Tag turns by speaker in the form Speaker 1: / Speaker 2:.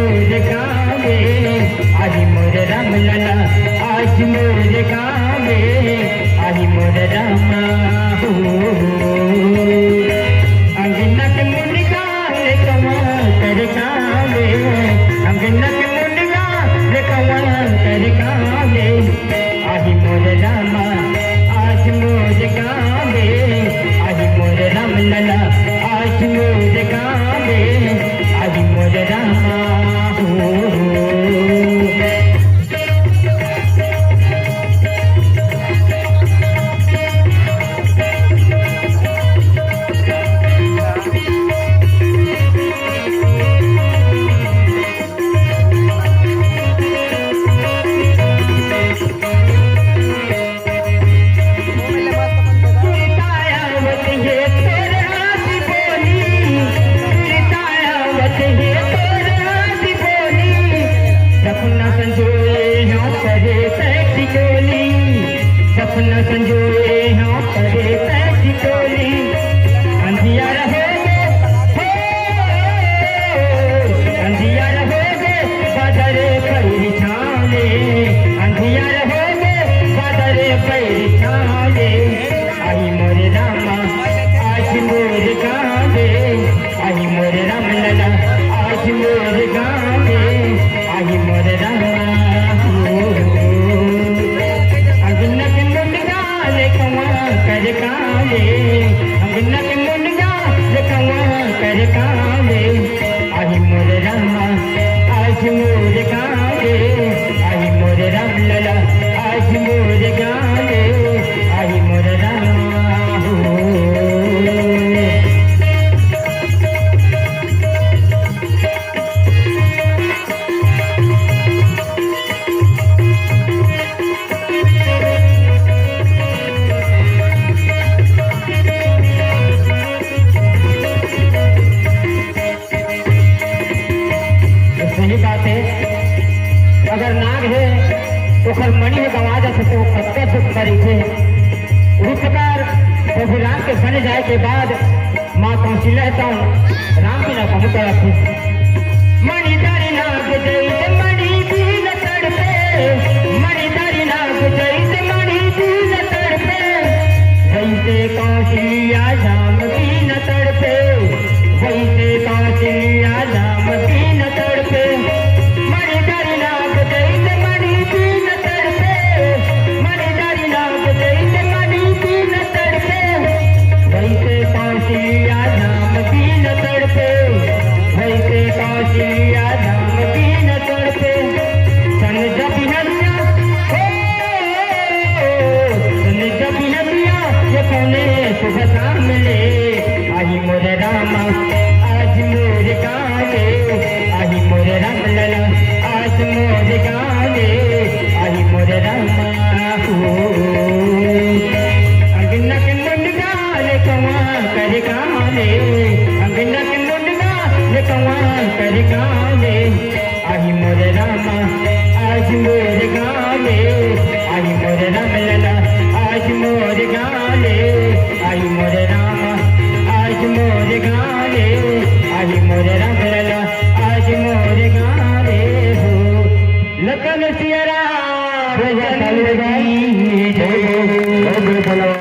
Speaker 1: मोर गावे आई मोर राम लला आज मोर गावे आई मोर रामा अंगना के मुर्गा ले कमाल कर गावे अंगना के मुर्गा ले कमाल कर गावे आई मोर रामा आज मोर गावे आई मोर राम लला आज मोर गावे आई मोर रामा सपना संजोए हाँ करे पैसी टोली अंधिया रहोगे अंधिया रहोगे बादरे पैरी छाले अंधिया रहोगे बादरे पैरी छाले आई मोरे रामा आज मोर गावे आई मोरे राम लला आज मोर गावे आई मोरे रामा कर काले अंगना के मुर्गा ले कमाल कर काले आई मोर रामा आज मोर गावे आई मोर राम लला आज मोर गावे आई मोर रामा अगर नाग है ओकर मणि में गवा जा सके वो कत्ते सुख करी थे उस प्रकार प्रभु राम के बन जाए के बाद माँ कौशल्या तो राम की ना पहुँच थे मणिधारी नाग जैसे मणि भी न तड़पे मणिधारी नाग जैसे मणि भी न तड़पे वैसे कौशल्या राम भी न तड़पे वैसे कौशल्या राम भी न तड़पे मणिधारी नाग जैसे मणि भी न तड़पे मणिधारी नाग जैसे मणि भी न तड़पे वैसे कौशल्या राम भी न तड़पे वैसे कौशल्या राम भी न तड़पे सन जब नदिया सन जब नदिया ये कौने सुबह शाम मिले आई मोर रामा आज मोर गावे आई मोर राम लला आज मोर गावे आई मोर रामा अंगना के मुर्गा ले कमाल कर गावे अंगना के मुर्गा ले कमाल कर गावे आई मोर रामा आज मोर गावे आई मोर राम लला आज मोर गावे आई मोर रामा आज मोर गावे आई मोर राम लला आज मोर गावे हो लखन सिया राम